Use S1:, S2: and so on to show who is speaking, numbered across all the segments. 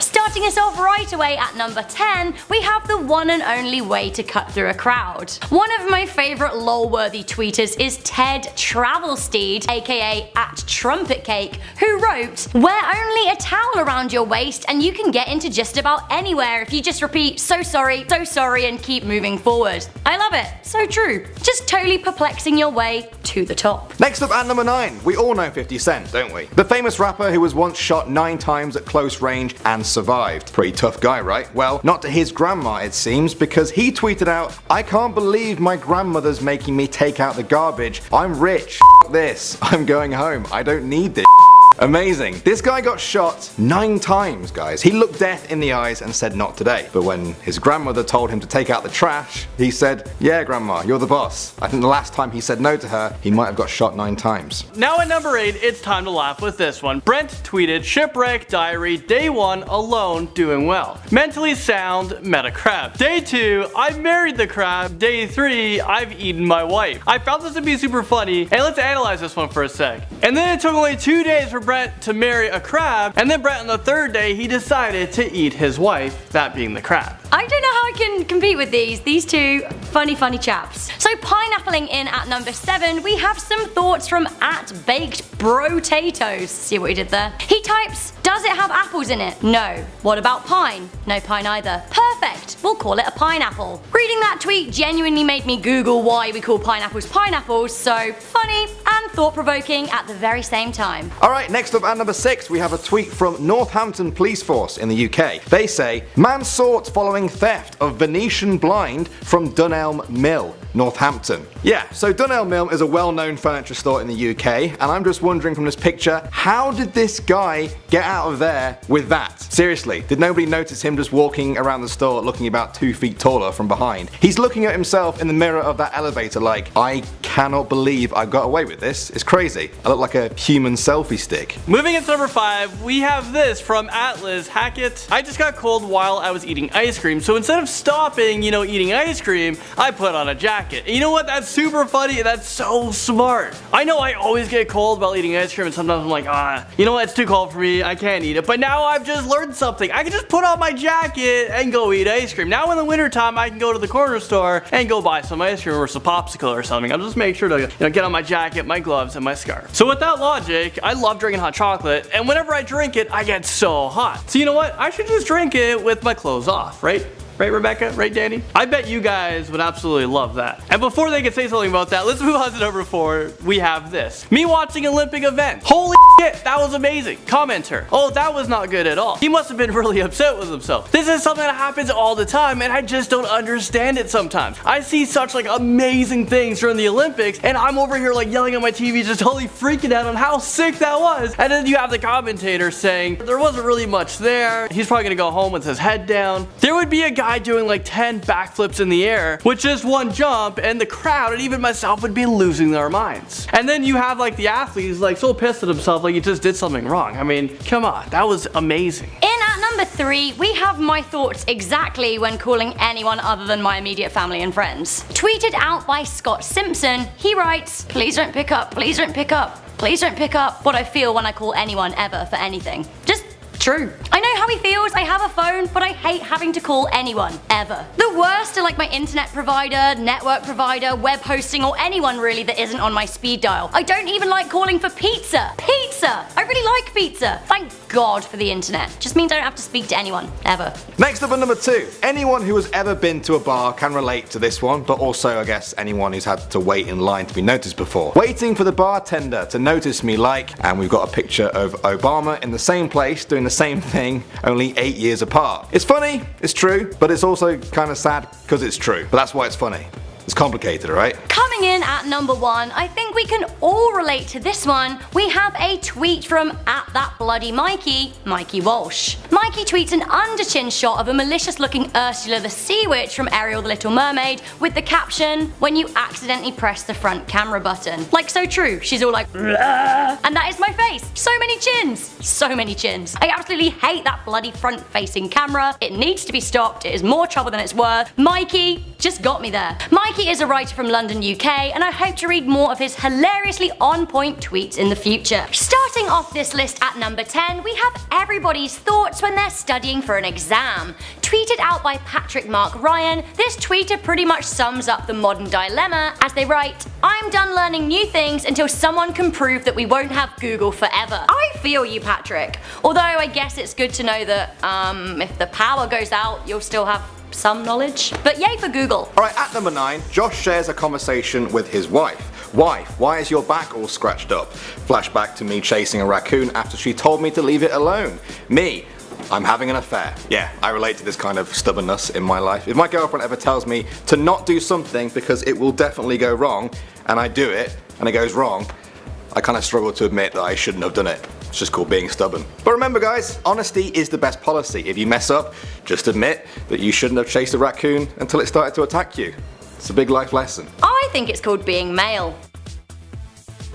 S1: Starting us off right away at number 10, we have the one and only way to cut through a crowd. One of my favourite lol-worthy tweeters is Ted Travelsteed, aka @TrumpetCake, who wrote, "Wear only a towel around your waist and you can get into just about anywhere if you just repeat so sorry, and keep moving forward." I love it, so true. Just totally perplexing your way to the top.
S2: Next up at number 9, we all know 50 Cent, don't we? The famous rapper who was once shot 9 times at close range and survived. Pretty tough guy, right? Well, not to his grandma it seems, because he tweeted out, "I can't believe my grandmother's making me take out the garbage. I'm rich. F this. I'm going home. I don't need this." Amazing. This guy got shot 9 times, guys. He looked death in the eyes and said not today. But when his grandmother told him to take out the trash, he said, "Yeah, grandma, you're the boss." I think the last time he said no to her, he might have got shot 9 times.
S3: Now at number 8, it's time to laugh with this one. Brent tweeted, "Shipwreck diary, day 1, alone, doing well. Mentally sound, met a crab. Day 2, I married the crab. Day 3, I've eaten my wife." I found this to be super funny, and let's analyze this one for a sec. And then it took only 2 days for Brent to marry a crab, and then Brent on the 3rd day he decided to eat his wife, that being the crab.
S1: I don't know how I can compete with these two funny chaps. So pineappling in at number 7, we have some thoughts from @BakedBrotatoes. See what he did there? He types, "Does it have apples in it? No. What about pine? No pine either. Perfect. We'll call it a pineapple." Reading that tweet genuinely made me Google why we call pineapples pineapples, so funny and thought-provoking at the very same time.
S2: Alright, next up at number 6, we have a tweet from Northampton Police Force in the UK. They say, "Man sought following theft of Venetian blind from Dunelm Mill, Northampton." Yeah, so Dunelm Mill is a well-known furniture store in the UK, and I'm just wondering from this picture, how did this guy get out of there with that? Seriously, did nobody notice him just walking around the store looking about 2 feet taller from behind? He's looking at himself in the mirror of that elevator like, "I cannot believe I got away with this. It's crazy. I look like a human selfie stick."
S3: Moving into number 5, we have this from @Liz Hackett. "I just got cold while I was eating ice cream, so instead of stopping, eating ice cream, I put on a jacket." And you know what? That's super funny and that's so smart. I know I always get cold while eating ice cream, and sometimes I'm like, you know what? It's too cold for me. I can't eat it. But now I've just learned something. I can just put on my jacket and go eat ice cream. Now in the wintertime, I can go to the corner store and go buy some ice cream or some popsicle or something. I'll just make sure to get on my jacket, my gloves, and my scarf. So with that logic, I love drinking hot chocolate, and whenever I drink it, I get so hot. So you know what? I should just drink it with my clothes off, right? Right, Rebecca? Right, Danny? I bet you guys would absolutely love that. And before they can say something about that, let's move on to number 4. We have this. Me watching Olympic event. Holy shit, that was amazing. Commenter. Oh, that was not good at all. He must have been really upset with himself. This is something that happens all the time, and I just don't understand it sometimes. I see such amazing things during the Olympics, and I'm over here yelling on my TV, just totally freaking out on how sick that was. And then you have the commentator saying, there wasn't really much there. He's probably gonna go home with his head down. There would be a guy doing 10 backflips in the air with just one jump, and the crowd and even myself would be losing their minds. And then you have the athletes so pissed at himself he just did something wrong. I mean, come on, that was amazing.
S1: In at number 3, we have my thoughts exactly when calling anyone other than my immediate family and friends. Tweeted out by Scott Simpson, he writes, "Please don't pick up, please don't pick up, please don't pick up what I feel when I call anyone ever for anything." Just true. I know how he feels. I have a phone, but I hate having to call anyone, ever. The worst are my internet provider, network provider, web hosting, or anyone really that isn't on my speed dial. I don't even like calling for pizza. Pizza! I really like pizza. Thank God for the internet. Just means I don't have to speak to anyone, ever.
S2: Next up at number 2. Anyone who has ever been to a bar can relate to this one, but also I guess anyone who's had to wait in line to be noticed before. Waiting for the bartender to notice me and we've got a picture of Obama in the same place doing the same thing, only 8 years apart. It's funny, it's true, but it's also kind of sad because it's true. But that's why it's funny. It's complicated, right?
S1: Coming in at number 1, I think we can all relate to this one. We have a tweet from Mikey Walsh. Mikey tweets an under-chin shot of a malicious-looking Ursula the Sea Witch from Ariel the Little Mermaid with the caption, "When you accidentally press the front camera button." So true. She's all "Bleh," and that is my face. So many chins. So many chins. I absolutely hate that bloody front-facing camera. It needs to be stopped. It is more trouble than it's worth. Mikey just got me there. Mikey Mikey is a writer from London, UK, and I hope to read more of his hilariously on-point tweets in the future. Starting off this list at number 10, we have everybody's thoughts when they're studying for an exam. Tweeted out by Patrick Mark Ryan, this tweeter pretty much sums up the modern dilemma as they write, "I'm done learning new things until someone can prove that we won't have Google forever." I feel you, Patrick. Although I guess it's good to know that if the power goes out, you'll still have some knowledge. But yay for Google.
S2: Alright, at number 9, Josh shares a conversation with his wife. "Wife, why is your back all scratched up?" Flashback to me chasing a raccoon after she told me to leave it alone. Me, "I'm having an affair." Yeah, I relate to this kind of stubbornness in my life. If my girlfriend ever tells me to not do something because it will definitely go wrong, and I do it, and it goes wrong, I kind of struggle to admit that I shouldn't have done it. It's just called being stubborn. But remember guys, honesty is the best policy. If you mess up, just admit that you shouldn't have chased a raccoon until it started to attack you. It's a big life lesson.
S1: I think it's called being male.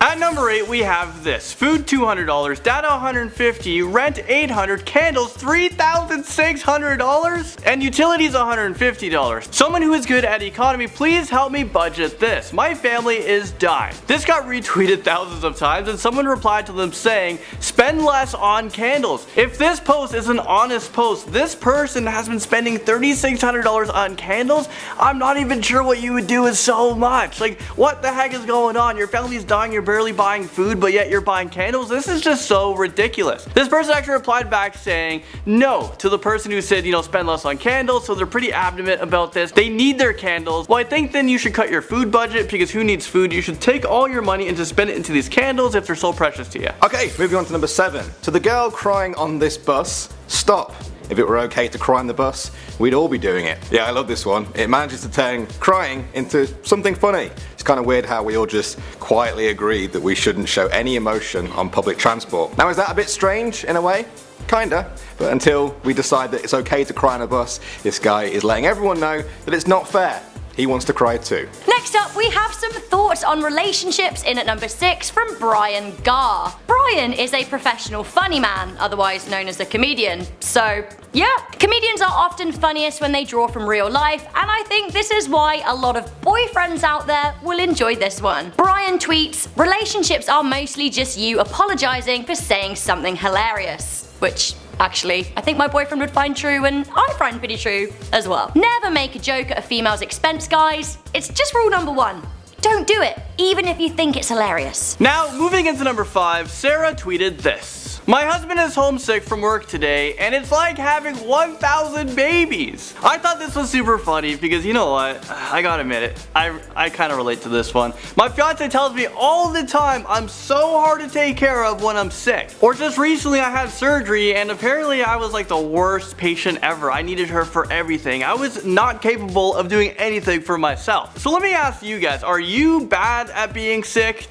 S3: At number 8 we have this. Food $200, data $150, rent $800, candles $3,600, and utilities $150. Someone who is good at economy, please help me budget this. My family is dying. This got retweeted thousands of times and someone replied to them saying, spend less on candles. If this post is an honest post, this person has been spending $3,600 on candles. I'm not even sure what you would do with so much. Like, what the heck is going on? Your family's dying, you're barely buying food, but yet you're buying candles? This is just so ridiculous. This person actually replied back saying no to the person who said, spend less on candles, so they're pretty adamant about this. They need their candles. Well, I think then you should cut your food budget, because who needs food? You should take all your money and just spend it into these candles if they're so precious to you.
S2: Okay, moving on to number 7. To the girl crying on this bus, stop. If it were okay to cry on the bus, we'd all be doing it. Yeah, I love this one. It manages to turn crying into something funny. It's kind of weird how we all just quietly agreed that we shouldn't show any emotion on public transport. Now, is that a bit strange in a way? Kinda. But until we decide that it's okay to cry on a bus, this guy is letting everyone know that it's not fair. He wants to cry too.
S1: Next up, we have some thoughts on relationships in at number 6 from Brian Garr. Brian is a professional funny man, otherwise known as a comedian. So, yeah, comedians are often funniest when they draw from real life, and I think this is why a lot of boyfriends out there will enjoy this one. Brian tweets, "Relationships are mostly just you apologizing for saying something hilarious." Which, actually, I think my boyfriend would find true, and I find pretty true as well. Never make a joke at a female's expense, guys. It's just rule number 1. Don't do it, even if you think it's hilarious.
S3: Now, moving into number 5, Sarah tweeted this. "My husband is homesick from work today, and it's like having 1,000 babies." I thought this was super funny because you know what? I gotta admit it. I kind of relate to this one. My fiance tells me all the time I'm so hard to take care of when I'm sick. Or just recently I had surgery and apparently I was like the worst patient ever. I needed her for everything. I was not capable of doing anything for myself. So let me ask you guys, are you bad at being sick?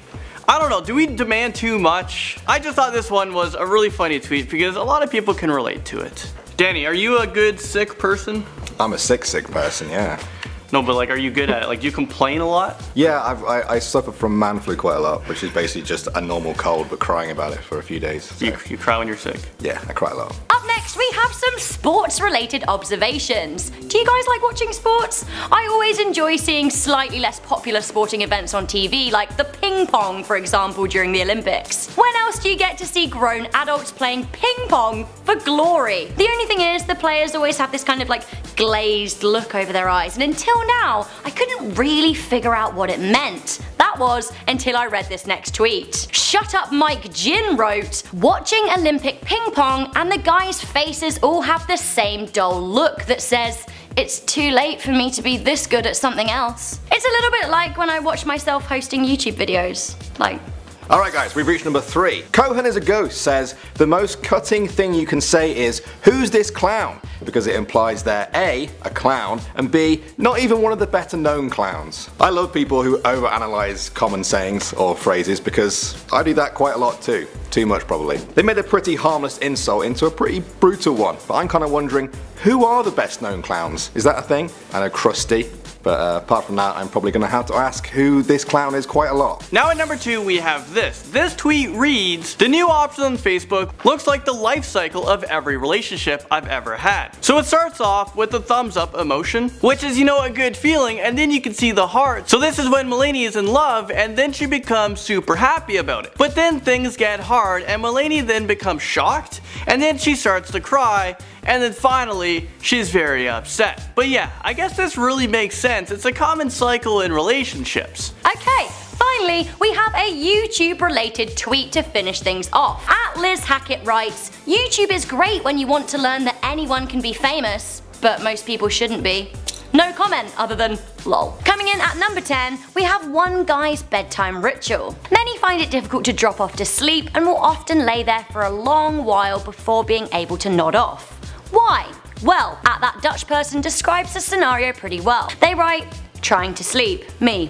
S3: I don't know, do we demand too much? I just thought this one was a really funny tweet because a lot of people can relate to it. Danny, are you a good sick person?
S2: I'm a sick person, yeah.
S3: No, but like, are you good at it? Like, do you complain a lot?
S2: Yeah, I suffer from man flu quite a lot, which is basically just a normal cold, but crying about it for a few days. So.
S3: You cry when you're sick?
S2: Yeah, I cry a lot.
S1: Up next, we have some sports-related observations. Do you guys like watching sports? I always enjoy seeing slightly less popular sporting events on TV, like the ping pong, for example, during the Olympics. When else do you get to see grown adults playing ping pong for glory? The only thing is, the players always have this kind of like glazed look over their eyes, and until now, I couldn't really figure out what it meant. That was until I read this next tweet. Shut Up Mike Jin wrote, "Watching Olympic ping pong and the guys' faces all have the same dull look that says, it's too late for me to be this good at something else." It's a little bit like when I watch myself hosting YouTube videos. Like,
S2: Alright guys, we've reached number 3. Cohen is a Ghost says, "The most cutting thing you can say is, who's this clown? Because it implies they're A, a clown, and B, not even one of the better known clowns." I love people who overanalyze common sayings or phrases because I do that quite a lot too. Too much probably. They made a pretty harmless insult into a pretty brutal one, but I'm kind of wondering, who are the best known clowns? Is that a thing? I know Krusty. But apart from that, I'm probably going to have to ask who this clown is quite a lot.
S3: Now at number 2 we have this. This tweet reads, "The new option on Facebook looks like the life cycle of every relationship I've ever had. sad. So it starts off with the thumbs up emotion, which is, a good feeling, and then you can see the heart. So this is when Mulaney is in love, and then she becomes super happy about it. But then things get hard, and Mulaney then becomes shocked, and then she starts to cry, and then finally, she's very upset. But yeah, I guess this really makes sense. It's a common cycle in relationships.
S1: Okay, finally, we have a YouTube related tweet to finish things off. At Liz Hackett writes, YouTube is great when you want to learn that anyone can be famous, but most people shouldn't be. No comment other than lol. Coming in at number 10, we have one guy's bedtime ritual. Many find it difficult to drop off to sleep and will often lay there for a long while before being able to nod off. Why? Well, That Dutch person describes the scenario pretty well. They write, trying to sleep. Me.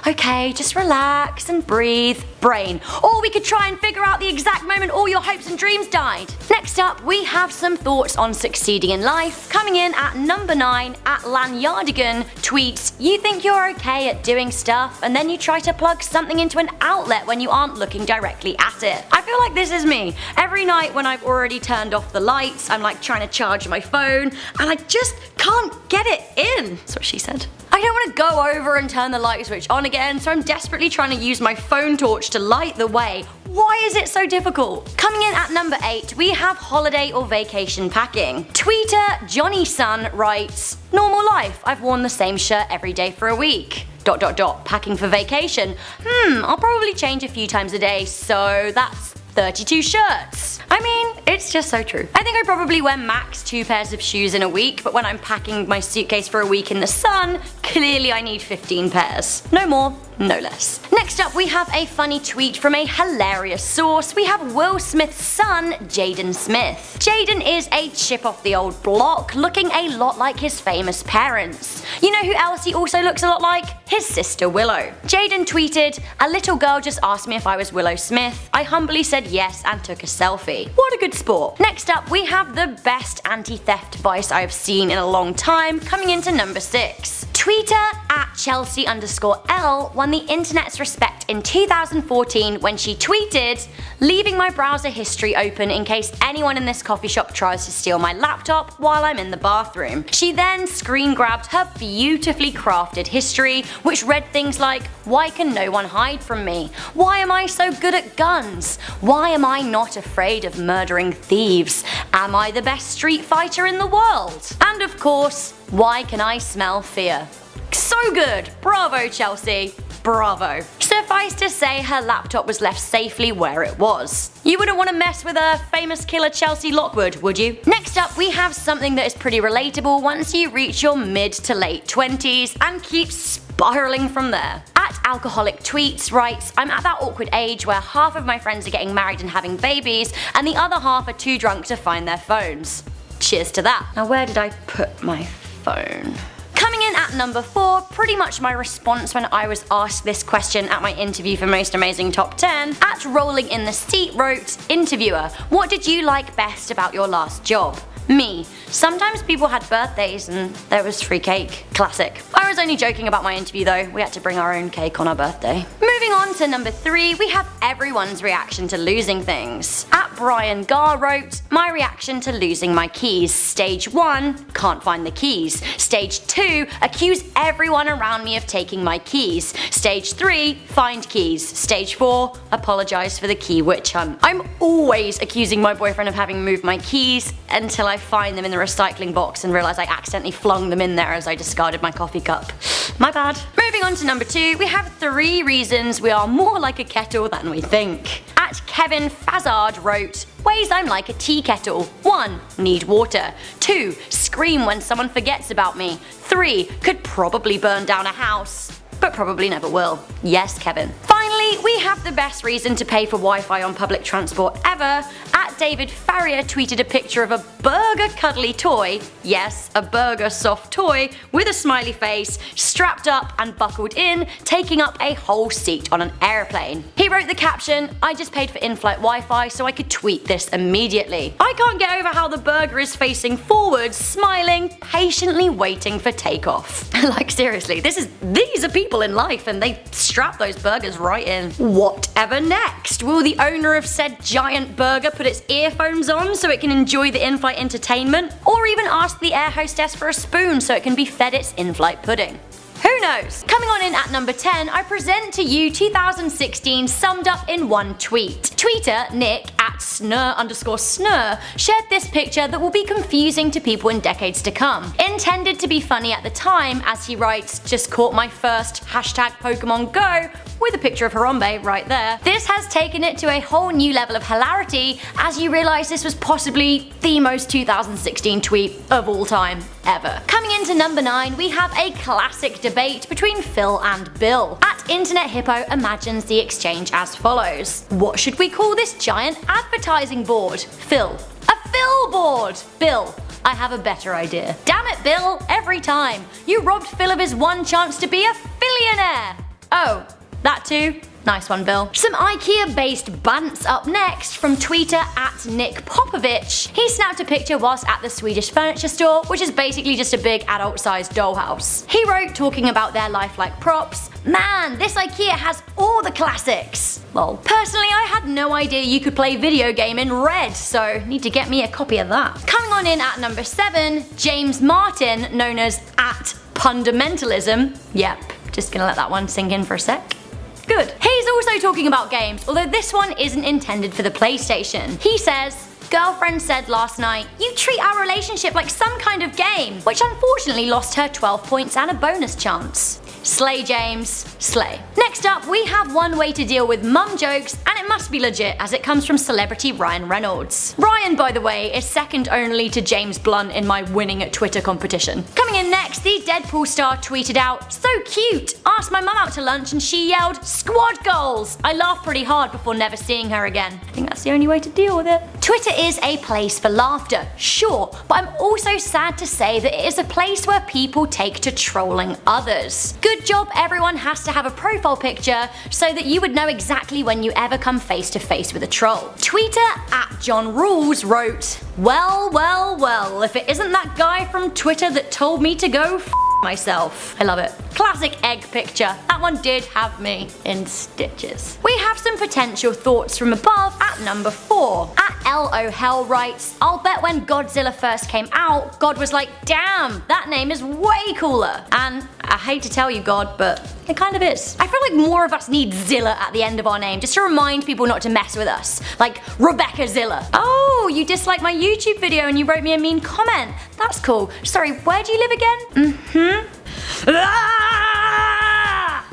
S1: Okay, just relax and breathe. Brain. Or we could try and figure out the exact moment all your hopes and dreams died. Next up, we have some thoughts on succeeding in life. Coming in at number 9, at Lanyardigan tweets, you think you're okay at doing stuff and then you try to plug something into an outlet when you aren't looking directly at it. I feel like this is me. Every night when I've already turned off the lights, I'm like trying to charge my phone and I just can't get it in. That's what she said. I don't want to go over and turn the light switch on again, so I'm desperately trying to use my phone torch to light the way. Why is it so difficult? Coming in at number 8, we have holiday or vacation packing. Tweeter Johnny Sun writes, normal life, I've worn the same shirt every day for a week. ... Packing for vacation. I'll probably change a few times a day, so that's 32 shirts. I mean, it's just so true. I think I probably wear max 2 pairs of shoes in a week, but when I'm packing my suitcase for a week in the sun, clearly I need 15 pairs. No more, no less. Next up, we have a funny tweet from a hilarious source. We have Will Smith's son, Jaden Smith. Jaden is a chip off the old block, looking a lot like his famous parents. You know who else he also looks a lot like? His sister Willow. Jaden tweeted, a little girl just asked me if I was Willow Smith. I humbly said yes and took a selfie. What a good sport. Next up, we have the best anti-theft device I have seen in a long time, coming into number 6. Tweeter at Chelsea_L won the internet's respect in 2014 when she tweeted, leaving my browser history open in case anyone in this coffee shop tries to steal my laptop while I'm in the bathroom. She then screen grabbed her beautifully crafted history, which read things like, why can no one hide from me? Why am I so good at guns? Why am I not afraid of murdering thieves? Am I the best street fighter in the world? And of course, why can I smell fear? So good! Bravo, Chelsea. Bravo. Suffice to say, her laptop was left safely where it was. You wouldn't want to mess with a famous killer Chelsea Lockwood, would you? Next up, we have something that is pretty relatable once you reach your mid to late 20s and keep spiraling from there. At Alcoholic Tweets writes, I'm at that awkward age where half of my friends are getting married and having babies, and the other half are too drunk to find their phones. Cheers to that. Now where did I put my phone? Coming in at number 4, pretty much my response when I was asked this question at my interview for Most Amazing Top 10, at Rolling in the Seat wrote, interviewer, what did you like best about your last job? Me. Sometimes people had birthdays and there was free cake. Classic. I was only joking about my interview though, we had to bring our own cake on our birthday. Moving on to number 3, we have everyone's reaction to losing things. At Brian Garr wrote, my reaction to losing my keys. Stage 1, can't find the keys. Stage 2, accuse everyone around me of taking my keys. Stage 3, find keys. Stage 4, apologize for the key witch hunt. I'm always accusing my boyfriend of having moved my keys until I find them in the recycling box and realize I accidentally flung them in there as I discarded my coffee cup. My bad. Moving on to number 2, we have 3 reasons we are more like a kettle than we think. At Kevin Fazard wrote, ways I'm like a tea kettle. 1. Need water. 2. Scream when someone forgets about me. 3. Could probably burn down a house, but probably never will. Yes, Kevin. Finally, we have the best reason to pay for Wi-Fi on public transport ever. At David Farrier tweeted a picture of a burger cuddly toy, yes, a burger soft toy, with a smiley face, strapped up and buckled in, taking up a whole seat on an airplane. He wrote the caption, I just paid for in-flight Wi-Fi so I could tweet this immediately. I can't get over how the burger is facing forwards, smiling, patiently waiting for takeoff. Like seriously, these are people in life and they strap those burgers right in. vegetarian. Whatever next? Will the owner of said giant burger put its earphones on so it can enjoy the in-flight entertainment? Or even ask the air hostess for a spoon so it can be fed its in-flight pudding? Who knows? Coming on in at number 10, I present to you 2016 summed up in one tweet. Tweeter Nick at @snur_snur shared this picture that will be confusing to people in decades to come. Intended to be funny at the time, as he writes, just caught my first #Pokemon Go with a picture of Harambe right there. This has taken it to a whole new level of hilarity as you realise this was possibly the most 2016 tweet of all time ever. Coming into number 9, we have a classic debate between Phil and Bill. At Internet Hippo imagines the exchange as follows. What should we call this giant advertising board? Phil. A Phil board! Bill. I have a better idea. Damn it, Bill, every time. You robbed Phil of his one chance to be a billionaire. Oh, that too? Nice one, Bill. Some IKEA-based bants up next from tweeter at Nick Popovich. He snapped a picture whilst at the Swedish furniture store, which is basically just a big adult-sized dollhouse. He wrote, talking about their lifelike props, "Man, this IKEA has all the classics." Well, personally, I had no idea you could play video game in red, so need to get me a copy of that. Coming on in at number 7, James Martin, known as at Fundamentalism. Yep, just gonna let that one sink in for a sec. Good. He's also talking about games, although this one isn't intended for the PlayStation. He says, "Girlfriend said last night, you treat our relationship like some kind of game," which unfortunately lost her 12 points and a bonus chance. Slay, James. Slay. Next up, we have one way to deal with mum jokes, and it must be legit as it comes from celebrity Ryan Reynolds. Ryan, by the way, is second only to James Blunt in my winning at Twitter competition. Coming in next, the Deadpool star tweeted out, "So cute! Asked my mum out to lunch and she yelled, 'Squad goals!' I laughed pretty hard before never seeing her again." I think that's the only way to deal with it. Twitter is a place for laughter, sure, but I'm also sad to say that it is a place where people take to trolling others. Good job everyone has to have a profile picture so that you would know exactly when you ever come face to face with a troll. Tweeter at John Rules wrote, well, if it isn't that guy from Twitter that told me to go myself. I love it. Classic egg picture. That one did have me in stitches. We have some potential thoughts from above at number 4. At L.O. Hell writes, "I'll bet when Godzilla first came out, God was like, damn, that name is way cooler." And I hate to tell you, God, but it kind of is. I feel like more of us need Zilla at the end of our name, just to remind people not to mess with us. Like Rebecca Zilla. Oh, you disliked my YouTube video and you wrote me a mean comment. That's cool. Sorry, where do you live again? Ah!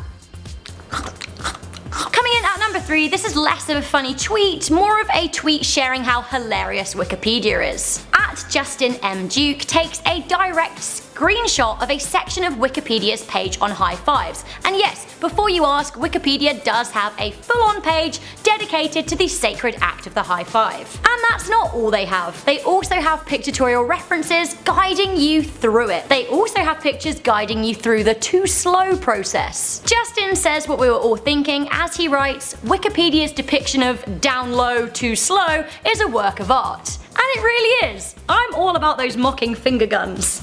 S1: Coming in at number 3, this is less of a funny tweet, more of a tweet sharing how hilarious Wikipedia is. At Justin M. Duke takes a direct screenshot of a section of Wikipedia's page on high fives. And yes, before you ask, Wikipedia does have a full-on page dedicated to the sacred act of the high five. And that's not all they have. They also have pictorial references guiding you through it. They also have pictures guiding you through the too slow process. Justin says what we were all thinking as he writes, "Wikipedia's depiction of down low, too slow is a work of art." And it really is. I'm all about those mocking finger guns.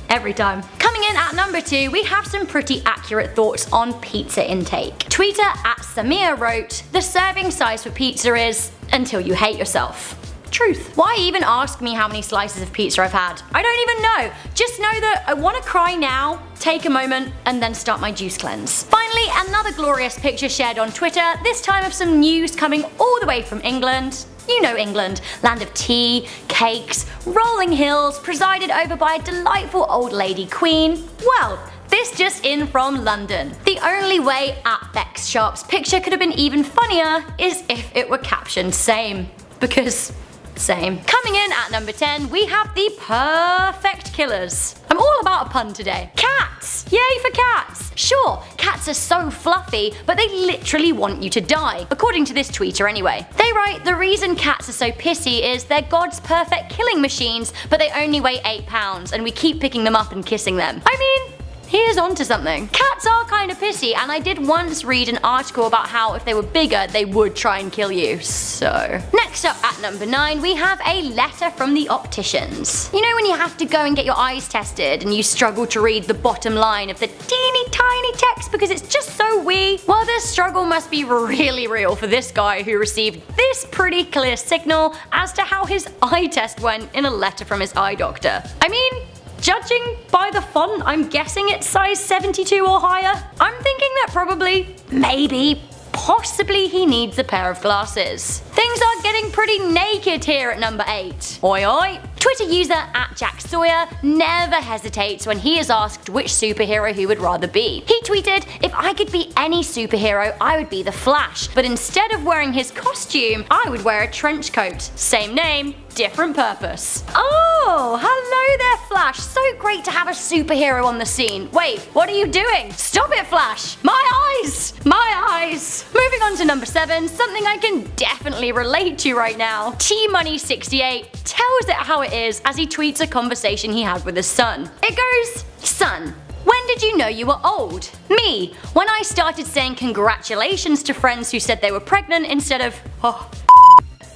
S1: Every time. Coming in at number 2, we have some pretty accurate thoughts on pizza intake. Tweeter at Samir wrote, "The serving size for pizza is until you hate yourself." Truth. Why even ask me how many slices of pizza I've had? I don't even know. Just know that I want to cry now, take a moment, and then start my juice cleanse. Finally, another glorious picture shared on Twitter, this time of some news coming all the way from England. You know England, land of tea, cakes, rolling hills, presided over by a delightful old lady queen. Well, this just in from London. The only way at Bex Sharp's picture could have been even funnier is if it were captioned same. Because same. Coming in at number 10, we have the perfect killers. I'm all about a pun today. Cats! Yay for cats! Sure, cats are so fluffy, but they literally want you to die. According to this tweeter anyway. They write, "The reason cats are so pissy is they're God's perfect killing machines, but they only weigh 8 pounds, and we keep picking them up and kissing them." I mean, he is onto something. Cats are kind of pissy, and I did once read an article about how if they were bigger, they would try and kill you, so. Next up at number 9, we have a letter from the opticians. You know when you have to go and get your eyes tested and you struggle to read the bottom line of the teeny tiny text because it's just so wee? Well, this struggle must be really real for this guy who received this pretty clear signal as to how his eye test went in a letter from his eye doctor. I mean, judging by the font, I'm guessing it's size 72 or higher. I'm thinking that probably, maybe, possibly he needs a pair of glasses. Things are getting pretty naked here at number 8. Oi oi! Twitter user @JackSawyer never hesitates when he is asked which superhero he would rather be. He tweeted, "If I could be any superhero, I would be the Flash, but instead of wearing his costume, I would wear a trench coat. Same name, different purpose." Oh, hello there, Flash. So great to have a superhero on the scene. Wait, what are you doing? Stop it, Flash. My eyes! My eyes! Moving on to number 7, something I can definitely relate to right now. T-Money68 tells it how it is as he tweets a conversation he had with his son. It goes, "Son, when did you know you were old? Me, when I started saying congratulations to friends who said they were pregnant instead of, oh."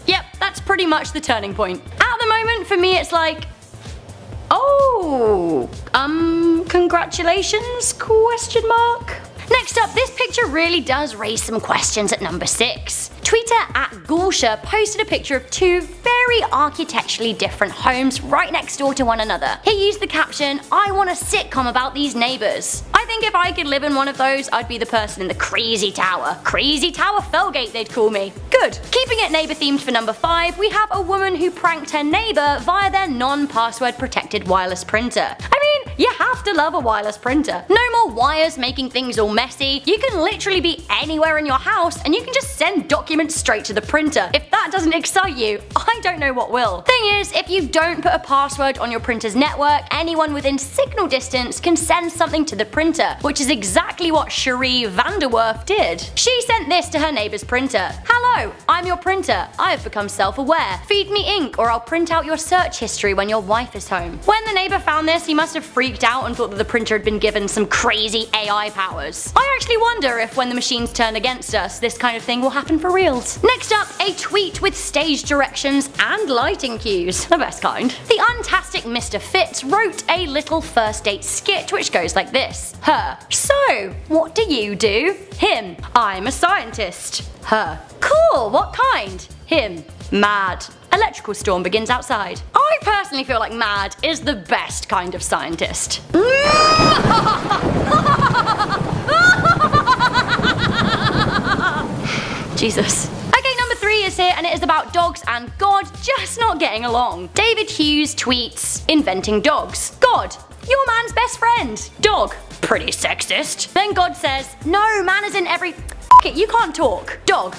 S1: Yep, that's pretty much the turning point. At the moment, for me, it's like, oh, congratulations, question mark? Next up, this picture really does raise some questions at number 6. Tweeter @Gulsha posted a picture of 2 very architecturally different homes right next door to one another. He used the caption, "I want a sitcom about these neighbors." I think if I could live in one of those, I'd be the person in the Crazy Tower. Crazy Tower Felgate, they'd call me. Good. Keeping it neighbor themed for number 5, we have a woman who pranked her neighbor via their non-password protected wireless printer. I mean, you have to love a wireless printer. No more wires making things all messy. You can literally be anywhere in your house and you can just send documents straight to the printer. If that doesn't excite you, I don't know what will. Thing is, if you don't put a password on your printer's network, anyone within signal distance can send something to the printer, which is exactly what Cherie Vanderwerf did. She sent this to her neighbor's printer. "Hello, I'm your printer. I have become self-aware. Feed me ink or I'll print out your search history when your wife is home." When the neighbor found this, he must have freaked out and thought that the printer had been given some crazy AI powers. I actually wonder if when the machines turn against us, this kind of thing will happen for reals. Next up, a tweet with stage directions and lighting cues. The best kind. The untastic Mr. Fitz wrote a little first date skit which goes like this. Her. "So, what do you do?" Him. "I'm a scientist." Her. "Cool, what kind?" Him. "Mad. Electrical storm begins outside." I personally feel like mad is the best kind of scientist. Jesus. Okay, number 3 is here and it is about dogs and God just not getting along. David Hughes tweets, "Inventing dogs. God, you're man's best friend. Dog. Pretty sexist." Then God says, "No, man is in every... F it, you can't talk. Dog.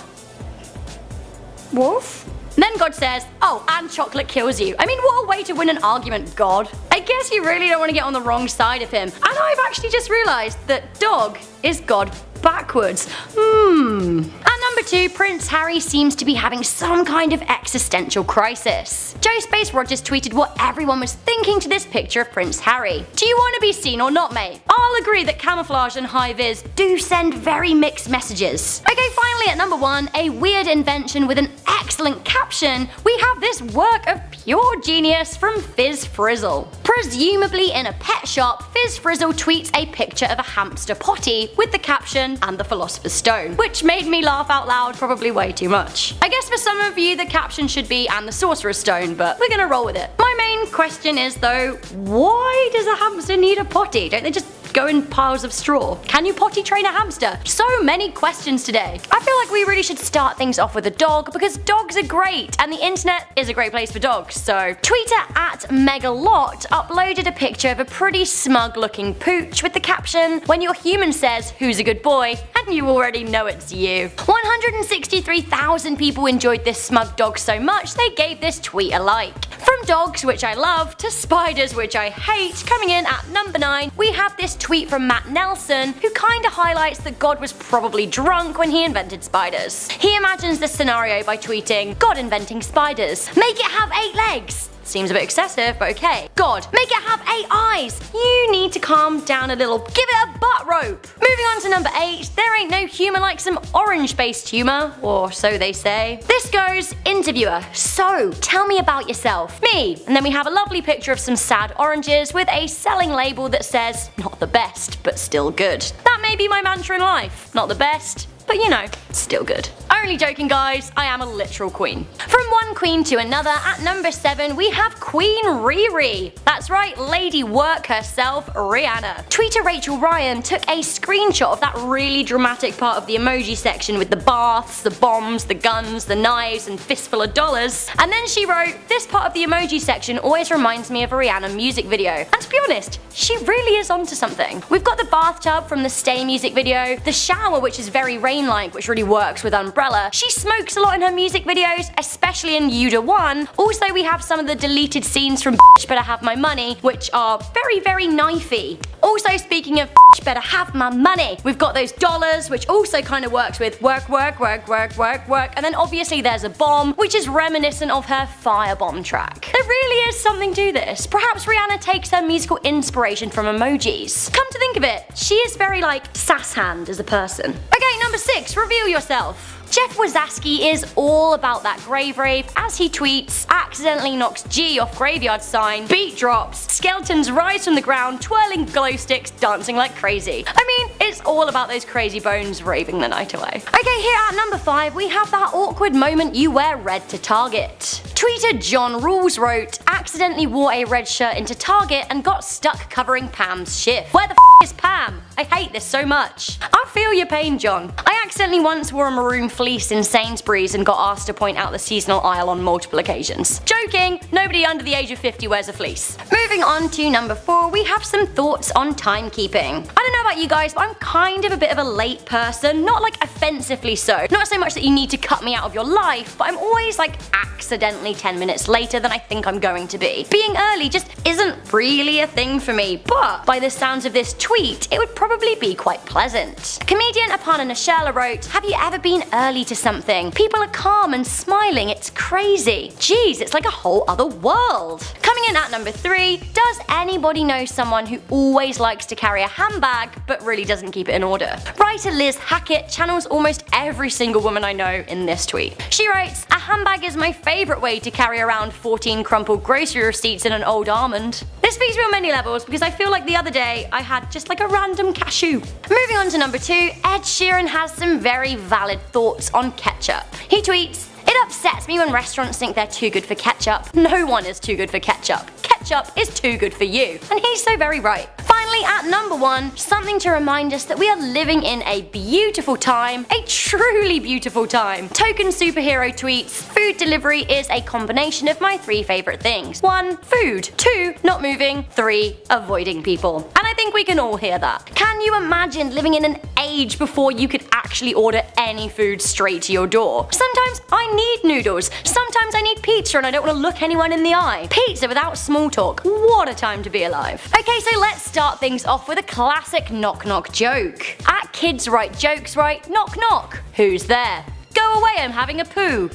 S1: Wolf?" Then God says, "Oh, and chocolate kills you." I mean, what a way to win an argument, God. I guess you really don't want to get on the wrong side of him. And I've actually just realized that dog is God backwards. At number 2, Prince Harry seems to be having some kind of existential crisis. Joe Space Rogers tweeted what everyone was thinking to this picture of Prince Harry. "Do you want to be seen or not, mate?" I'll agree that camouflage and high vis do send very mixed messages. Okay, finally at number 1, a weird invention with an excellent caption, we have this work of pure genius from Fizz Frizzle. Presumably in a pet shop, Fizz Frizzle tweets a picture of a hamster potty with the caption, "and the Philosopher's Stone," which made me laugh out loud probably way too much. I guess for some of you the caption should be "and the Sorcerer's Stone," but we're gonna roll with it. My main question is though, why does a hamster need a potty? Don't they just go in piles of straw? Can you potty train a hamster? So many questions today. I feel like we really should start things off with a dog because dogs are great and the internet is a great place for dogs. So tweeter @Megalot uploaded a picture of a pretty smug looking pooch with the caption, "When your human says who's a good boy," and you already know it's you. 163,000 people enjoyed this smug dog so much they gave this tweet a like. From dogs, which I love, to spiders, which I hate, coming in at number 9, we have this tweet from Matt Nelson, who kinda highlights that God was probably drunk when he invented spiders. He imagines this scenario by tweeting, "God inventing spiders. Make it have 8 legs. Seems a bit excessive, but okay. God, make it have 8 eyes! You need to calm down a little. Give it a butt rope! Moving on to number 8, there ain't no humor like some orange-based humor, or so they say. This goes, interviewer. So, tell me about yourself. Me. And then we have a lovely picture of some sad oranges with a selling label that says, not the best, but still good. That may be my mantra in life. Not the best, but you know, still good. Only joking, guys, I am a literal queen. From one queen to another, at number 7 we have Queen Riri. That's right, Lady Work herself, Rihanna. Tweeter Rachel Ryan took a screenshot of that really dramatic part of the emoji section with the baths, the bombs, the guns, the knives, and fistful of dollars. And then she wrote, this part of the emoji section always reminds me of a Rihanna music video. And to be honest, she really is onto something. We've got the bathtub from the Stay music video, the shower which is very rain-like which really works with Umbrella. She smokes a lot in her music videos, especially in Yuda 1. Also we have some of the deleted scenes from Bitch Better Have My Money, which are very, very knifey. Also speaking of Bitch Better Have My Money, we've got those dollars, which also kind of works with work, work, work, work, work, work, and then obviously there's a bomb, which is reminiscent of her Firebomb track. There really is something to this. Perhaps Rihanna takes her musical inspiration from emojis. Come to think of it, she is very like sass hand as a person. Okay, number 6, reveal yourself. Jeff Wazaski is all about that grave rave as he tweets, accidentally knocks G off graveyard sign, beat drops, skeletons rise from the ground, twirling glow sticks, dancing like crazy. I mean, it's all about those crazy bones raving the night away. Okay, here at number 5 we have that awkward moment you wear red to Target. Tweeter John Rules wrote, accidentally wore a red shirt into Target and got stuck covering Pam's shift. Where the is Pam? I hate this so much. I feel your pain, John. I accidentally once wore a maroon fleece in Sainsbury's and got asked to point out the seasonal aisle on multiple occasions. Joking, nobody under the age of 50 wears a fleece. Moving on to number 4, we have some thoughts on timekeeping. I don't know about you guys, but I'm kind of a bit of a late person, not like offensively so. Not so much that you need to cut me out of your life, but I'm always like accidentally 10 minutes later than I think I'm going to be. Being early just isn't really a thing for me, but by the sounds of this tweet, it would probably be quite pleasant. Comedian Aparna Nashela wrote, have you ever been early to something? People are calm and smiling, it's crazy. Jeez, it's like a whole other world. Coming in at number 3, does anybody know someone who always likes to carry a handbag but really doesn't keep it in order? Writer Liz Hackett channels almost every single woman I know in this tweet. She writes, a handbag is my favourite way to carry around 14 crumpled grocery receipts and an old almond. This speaks to me on many levels because I feel like the other day I had just like a random cashew. Moving on to number 2, Ed Sheeran has some very valid thoughts on ketchup. He tweets, it upsets me when restaurants think they're too good for ketchup. No one is too good for ketchup. Ketchup is too good for you. And he's so very right. Finally, at number 1, something to remind us that we are living in a beautiful time, a truly beautiful time. Token Superhero tweets, food delivery is a combination of my 3 favorite things. 1, food. 2, not moving. 3, avoiding people. And I think we can all hear that. Can you imagine living in an age before you could actually order any food straight to your door? Sometimes I need noodles. Sometimes I need pizza and I don't want to look anyone in the eye. Pizza without small talk. What a time to be alive. Okay, so let's start things off with a classic knock knock joke. At Kids Write Jokes Right, knock knock. Who's there? Go away, I'm having a poo.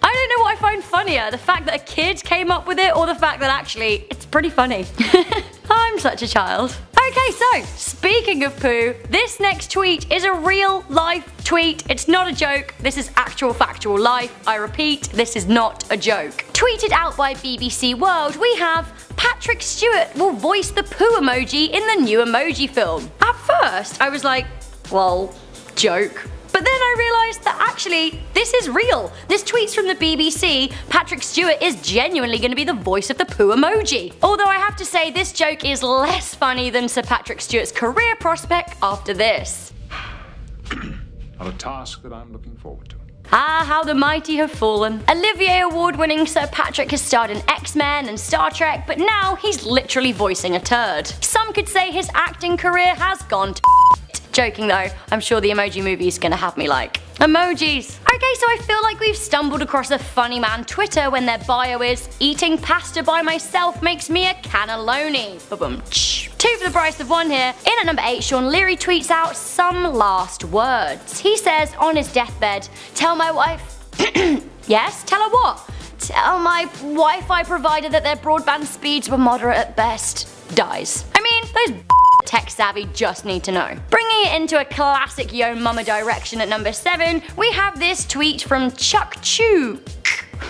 S1: I don't know what I find funnier, the fact that a kid came up with it or the fact that actually it's pretty funny. I'm such a child. Okay, so speaking of poo, this next tweet is a real life tweet. It's not a joke, this is actual factual life. I repeat, this is not a joke. Tweeted out by BBC World, we have Patrick Stewart will voice the poo emoji in the new Emoji film. At first, I was like, well, joke. But then I realised that actually, this is real. This tweet's from the BBC. Patrick Stewart is genuinely going to be the voice of the poo emoji. Although I have to say, this joke is less funny than Sir Patrick Stewart's career prospect after this.
S4: On a task that I'm looking forward to.
S1: Ah, how the mighty have fallen. Olivier Award-winning Sir Patrick has starred in X-Men and Star Trek, but now he's literally voicing a turd. Some could say his acting career has gone to Joking though, I'm sure the Emoji Movie is gonna have me like, emojis. Okay, so I feel like we've stumbled across a funny man Twitter when their bio is, eating pasta by myself makes me a cannelloni. Ba-boom. 2 for the price of 1 here. In at number 8, Sean Leary tweets out some last words. He says on his deathbed, tell my wife, yes, tell her what? tell my Wi-Fi provider that their broadband speeds were moderate at best, dies. I mean, those tech savvy just need to know. Bringing it into a classic yo mama direction at number 7, we have this tweet from Chuck Chook.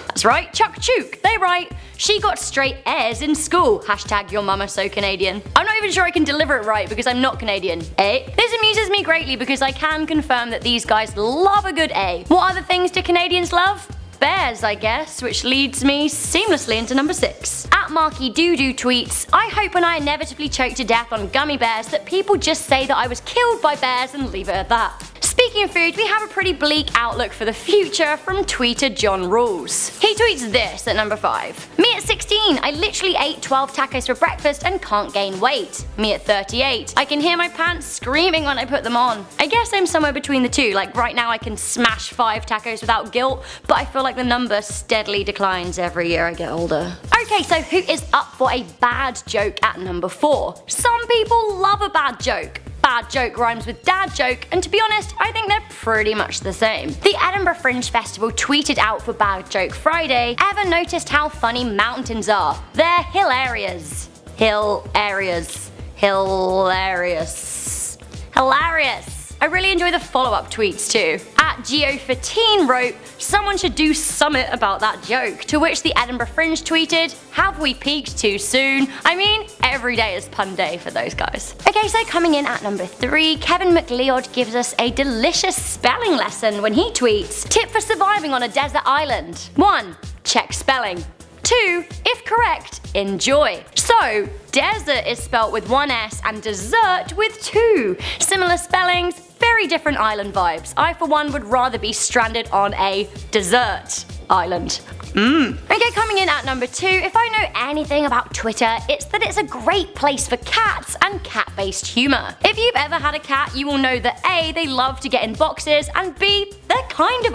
S1: That's right, Chuck Chook. They write, she got straight A's in school. Hashtag your mama so Canadian. I'm not even sure I can deliver it right because I'm not Canadian. A. This amuses me greatly because I can confirm that these guys love a good A. What other things do Canadians love? Bears, I guess, which leads me seamlessly into number 6. At Marky Doodoo tweets, I hope when I inevitably choke to death on gummy bears that people just say that I was killed by bears and leave it at that. Speaking of food, we have a pretty bleak outlook for the future from tweeter John Rules. He tweets this at number 5. Me at 16, I literally ate 12 tacos for breakfast and can't gain weight. Me at 38, I can hear my pants screaming when I put them on. I guess I'm somewhere between the two, like right now I can smash 5 tacos without guilt, but I feel like the number steadily declines every year I get older. Okay, so who is up for a bad joke at number 4? Some people love a bad joke. Bad joke rhymes with dad joke, and to be honest, I think they're pretty much the same. The Edinburgh Fringe Festival tweeted out for Bad Joke Friday, ever noticed how funny mountains are? They're hilarious. Hilarious. Hilarious. Hilarious. I really enjoy the follow-up tweets too. At Geo15 wrote, someone should do summit about that joke, to which the Edinburgh Fringe tweeted, have we peaked too soon? I mean, every day is pun day for those guys. Okay, so coming in at number 3, Kevin McLeod gives us a delicious spelling lesson when he tweets, tip for surviving on a desert island. 1. Check spelling. 2. If correct, enjoy. So, desert is spelt with 1 S and dessert with 2. Similar spellings, very different island vibes. I for one would rather be stranded on a desert island. Okay, coming in at number 2, if I know anything about Twitter, it's that it's a great place for cats and cat-based humor. If you've ever had a cat, you will know that A, they love to get in boxes, and B, they're kind of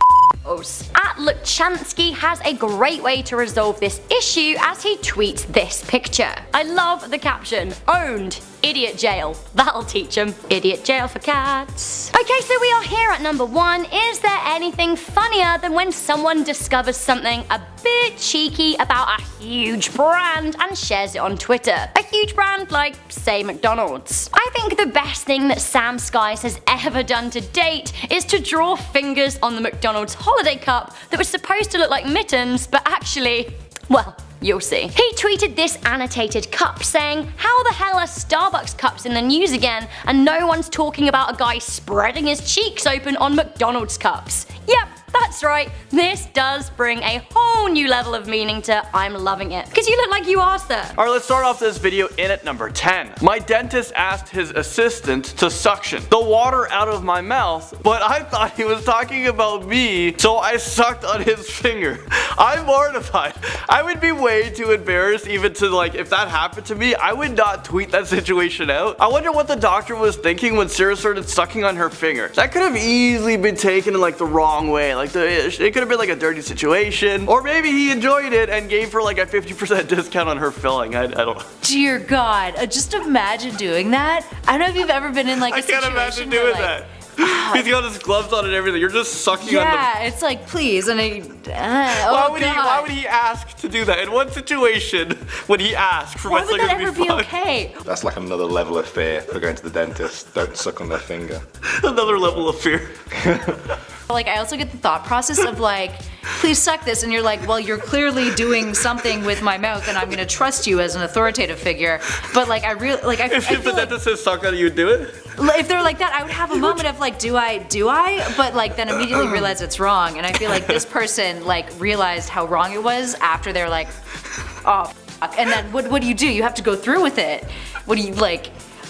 S1: At Luchansky has a great way to resolve this issue as he tweets this picture. I love the caption, owned, idiot jail. That'll teach him. Idiot jail for cats. Okay, so we are here at number 1. Is there anything funnier than when someone discovers something a bit cheeky about a huge brand and shares it on Twitter? A huge brand like, say, McDonald's. I think the best thing that Sam Skies has ever done to date is to draw fingers on the McDonald's holiday cup that was supposed to look like mittens, but actually, well, you'll see. He tweeted this annotated cup saying, how the hell are Starbucks cups in the news again and no one's talking about a guy spreading his cheeks open on McDonald's cups? Yep, that's right, this does bring a whole new level of meaning to I'm loving it. Because you look like you asked that.
S3: Alright, let's start off this video in at number 10. My dentist asked his assistant to suction the water out of my mouth, but I thought he was talking about me, so I sucked on his finger. I'm mortified. I would be way too embarrassed even to if that happened to me, I would not tweet that situation out. I wonder what the doctor was thinking when Sarah started sucking on her finger. That could have easily been taken in the wrong way. It could have been a dirty situation, or maybe he enjoyed it and gave her a 50% discount on her filling. I don't know.
S5: Dear God, just imagine doing that. I don't know if you've ever been in a
S3: I
S5: situation
S3: can't imagine doing that. He's got his gloves on and everything. You're just sucking on the.
S5: Yeah, it's please, and
S3: why would he ask to do that? In what situation would he ask for
S5: why
S3: my
S5: would
S3: finger
S5: that
S3: to
S5: ever
S3: be
S5: be
S3: fucked?
S5: okay?
S2: That's like another level of fear for going to the dentist. Don't suck on their finger.
S3: Another level of fear.
S5: I also get the thought process of please suck this, and you're well, you're clearly doing something with my mouth, and I'm gonna trust you as an authoritative figure. But I really
S3: If the dentist says suck on it, you'd do it?
S5: If they're like that, I would have a moment of do I? But then immediately realize it's wrong, and I feel like this person realized how wrong it was after they're oh fuck. And then what do? You have to go through with it. What do you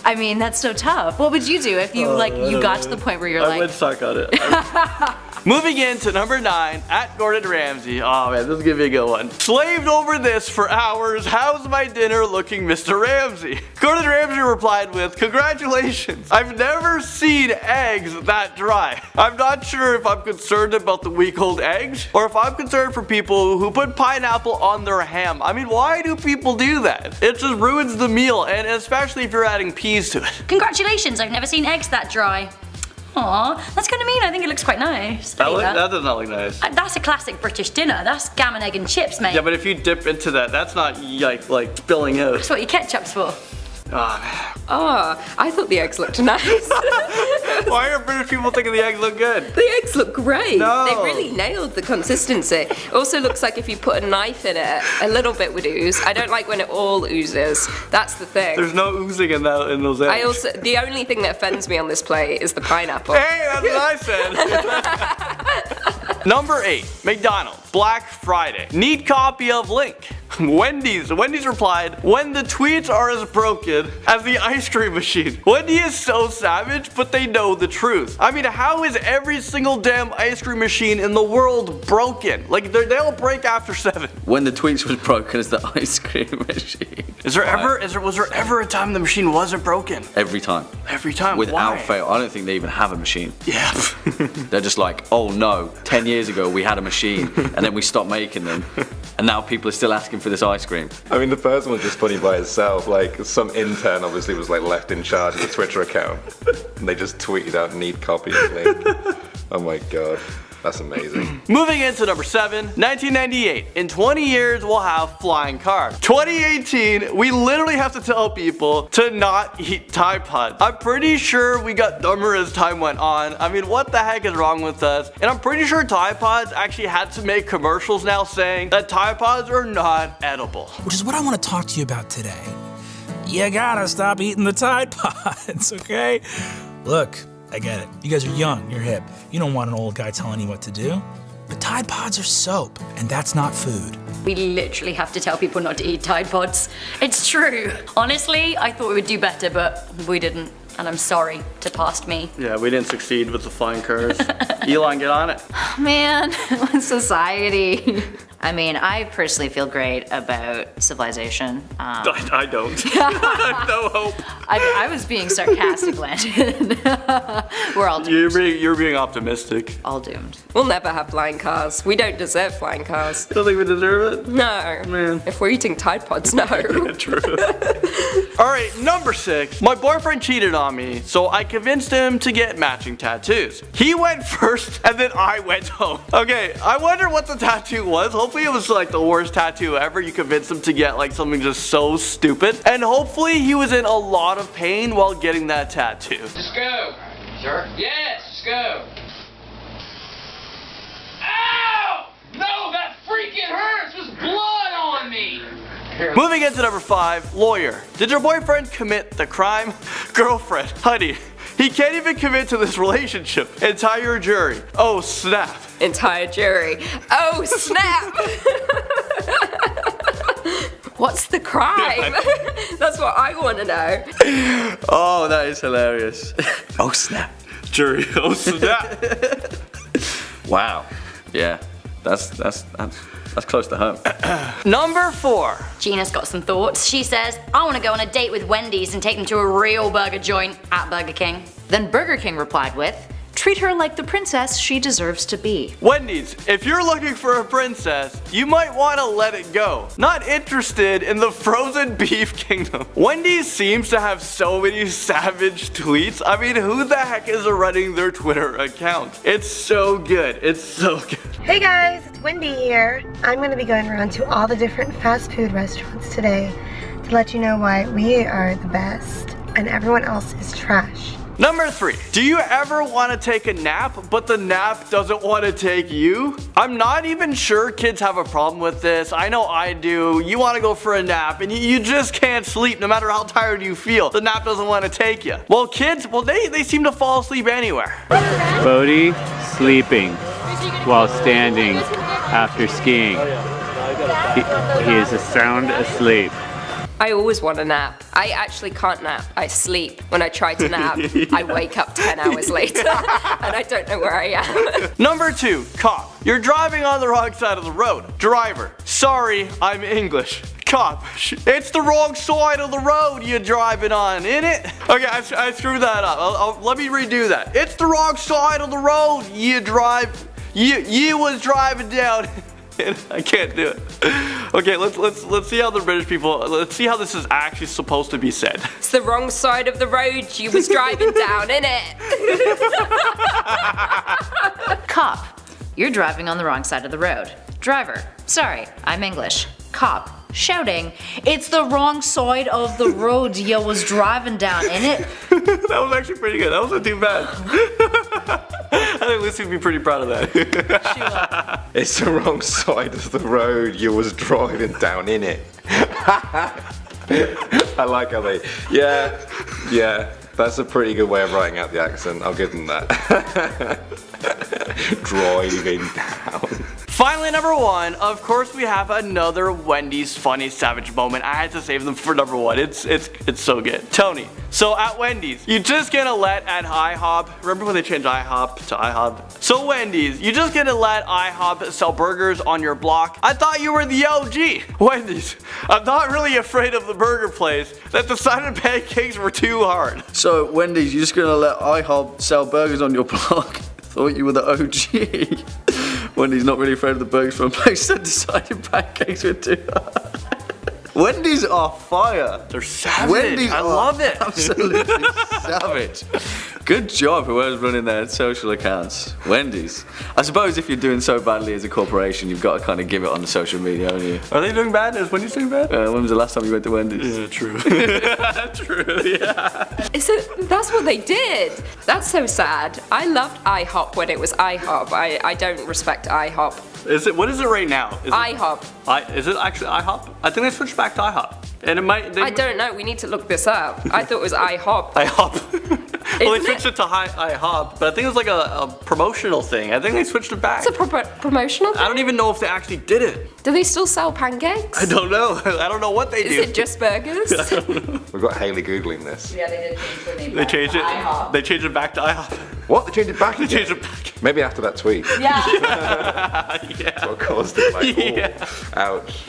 S5: I mean, that's so tough. What would you do if you you got to the point where you're
S3: I would suck on it. Moving into number 9, at Gordon Ramsay. Oh man, this is gonna be a good one. Slaved over this for hours. How's my dinner looking, Mr. Ramsay? Gordon Ramsay replied with, congratulations. I've never seen eggs that dry. I'm not sure if I'm concerned about the week-old eggs, or if I'm concerned for people who put pineapple on their ham. I mean, why do people do that? It just ruins the meal, and especially if you're adding peas to it.
S1: Congratulations, I've never seen eggs that dry. Aw, that's kind of mean. I think it looks quite nice.
S3: That,
S1: I'd eat
S3: that does not look nice.
S1: That's a classic British dinner. That's gammon, egg and chips, mate.
S3: Yeah, but if you dip into that, that's not like spilling out.
S1: That's what your ketchup's for.
S3: Oh man.
S6: Oh, I thought the eggs looked nice.
S3: Why are British people thinking the eggs look good?
S6: The eggs look great.
S3: No.
S6: They really nailed the consistency. It also looks like if you put a knife in it, a little bit would ooze. I don't like when it all oozes. That's the thing.
S3: There's no oozing in those eggs.
S6: The only thing that offends me on this plate is the pineapple.
S3: Hey, that's what I said. Number 8, McDonald's, Black Friday. Need copy of link. Wendy's replied, when the tweets are as broken as the ice cream machine. Wendy is so savage, but they know the truth. I mean, how is every single damn ice cream machine in the world broken? Like, they'll break after 7.
S7: When the tweets was broken as the ice cream machine.
S3: Was there ever a time the machine wasn't broken?
S7: Every time.
S3: Every time.
S7: Without
S3: Why?
S7: fail. I don't think they even have a machine.
S3: Yeah.
S7: They're just like, oh no, 10 years ago we had a machine and then we stopped making them and now people are still asking for this ice cream.
S2: I mean, the first one was just funny by itself. Like, some intern obviously was like left in charge of the Twitter account, and they just tweeted out "need copy of link." Oh my god, that's amazing.
S3: Moving into number 7, 1998. In 20 years, we'll have flying cars. 2018, we literally have to tell people to not eat Tide Pods. I'm pretty sure we got dumber as time went on. I mean, what the heck is wrong with us? And I'm pretty sure Tide Pods actually had to make commercials now saying that Tide Pods are not edible.
S8: Which is what I want to talk to you about today. You gotta stop eating the Tide Pods, okay? Look, I get it. You guys are young, you're hip. You don't want an old guy telling you what to do. But Tide Pods are soap, and that's not food.
S1: We literally have to tell people not to eat Tide Pods. It's true. Honestly, I thought we would do better, but we didn't. And I'm sorry to past me.
S3: Yeah, we didn't succeed with the flying cars. Elon, get on it.
S5: Man, society. I mean, I personally feel great about civilization.
S3: I don't. No hope.
S5: I was being sarcastic, Landon. We're all doomed.
S3: You're being optimistic.
S5: All doomed.
S6: We'll never have flying cars. We don't deserve flying cars.
S3: You don't think we deserve it?
S6: No.
S3: Man.
S6: If we're eating Tide Pods, no.
S3: True. Alright, number 6. My boyfriend cheated on me, so I convinced him to get matching tattoos. He went first, and then I went home. Okay, I wonder what the tattoo was. Hopefully it was like the worst tattoo ever. You convinced him to get like something just so stupid. And hopefully he was in a lot of pain while getting that tattoo.
S9: Just go. Sure? Yes, just go. Ow! No, that freaking hurts! There's blood on me!
S3: Moving into number 5, lawyer. Did your boyfriend commit the crime? Girlfriend, honey, he can't even commit to this relationship. Entire jury. Oh snap.
S6: Entire jury. Oh, snap! What's the crime? That's what I want to know.
S7: Oh, that is hilarious. Oh snap.
S3: Jury, oh snap.
S7: Wow. Yeah, that's close to home.
S3: Number 4.
S1: Gina's got some thoughts. She says, I want to go on a date with Wendy's and take them to a real burger joint at Burger King.
S5: Then Burger King replied with, treat her like the princess she deserves to be.
S3: Wendy's, if you're looking for a princess, you might want to let it go. Not interested in the frozen beef kingdom. Wendy's seems to have so many savage tweets. I mean, who the heck is running their Twitter account? It's so good. It's so good.
S10: Hey guys, it's Wendy here. I'm going to be going around to all the different fast food restaurants today to let you know why we are the best and everyone else is trash.
S3: Number 3, do you ever want to take a nap, but the nap doesn't want to take you? I'm not even sure kids have a problem with this. I know I do. You want to go for a nap, and you just can't sleep no matter how tired you feel. The nap doesn't want to take you. Well, kids, they seem to fall asleep anywhere.
S11: Bodhi sleeping while standing after skiing. He is sound asleep.
S6: I always want a nap. I actually can't nap. I sleep. When I try to nap, I wake up 10 hours later and I don't know where I am.
S3: Number 2, cop. You're driving on the wrong side of the road. Driver, sorry, I'm English. Cop, it's the wrong side of the road you're driving on, isn't it? Okay, I screwed that up. Let me redo that. It's the wrong side of the road you was driving down. can't do it. Okay, let's see how the British people. Let's see how this is actually supposed to be said.
S6: It's the wrong side of the road you was driving down, innit?
S5: Cop, you're driving on the wrong side of the road. Driver, sorry, I'm English. Cop, shouting, it's the wrong side of the road you was driving down, innit?
S3: That was actually pretty good. That wasn't too bad. I think Lucy would be pretty proud of that.
S2: It's the wrong side of the road you was driving down in it. I like how they. Yeah. That's a pretty good way of writing out the accent. I'll give them that. Driving down.
S3: Finally, number one, of course we have another Wendy's funny savage moment. I had to save them for number one. It's so good. Tony, so at Wendy's, you just gonna let at IHOP, remember when they changed IHOP to IHOP? So Wendy's, you just gonna let IHOP sell burgers on your block? I thought you were the OG. Wendy's, I'm not really afraid of the burger place that decided pancakes were too hard.
S7: So, Wendy's, you're just gonna let IHOP sell burgers on your block? Thought you were the OG. Wendy's not really afraid of the burgers from a place that decided pancakes were too hard. Wendy's are fire.
S3: They're savage.
S7: Wendy's
S3: I love it.
S7: Absolutely savage. Good job whoever's running their social accounts. Wendy's. I suppose if you're doing so badly as a corporation, you've got to kind of give it on the social media, haven't you?
S3: Are they doing bad? Is Wendy's doing bad?
S7: When was the last time you went to Wendy's?
S3: Yeah, true. True, yeah.
S6: So that's what they did. That's so sad. I loved IHOP when it was IHOP. I don't respect IHOP.
S3: What is it right now? Is
S6: IHOP.
S3: Is it actually IHOP? I think they switched back to IHOP. And it might.
S6: I don't know. We need to look this up. I thought it was IHOP.
S3: IHOP. Well, they switched it to IHOP, but I think it was like a promotional thing. I think they switched it back.
S6: It's a promotional thing?
S3: I don't even know if they actually did it.
S6: Do they still sell pancakes?
S3: I don't know. I don't know what they do.
S6: Is it just burgers?
S3: I don't know.
S2: We've got Haley Googling this.
S5: Yeah, they did change the name.
S3: They changed it.
S5: IHOP.
S3: They changed it back to IHOP.
S2: What? They changed it back?
S3: They changed it back.
S2: Maybe after that tweet.
S5: Yeah.
S3: Yeah.
S2: That's what caused it. Like,
S3: Yeah.
S2: ouch.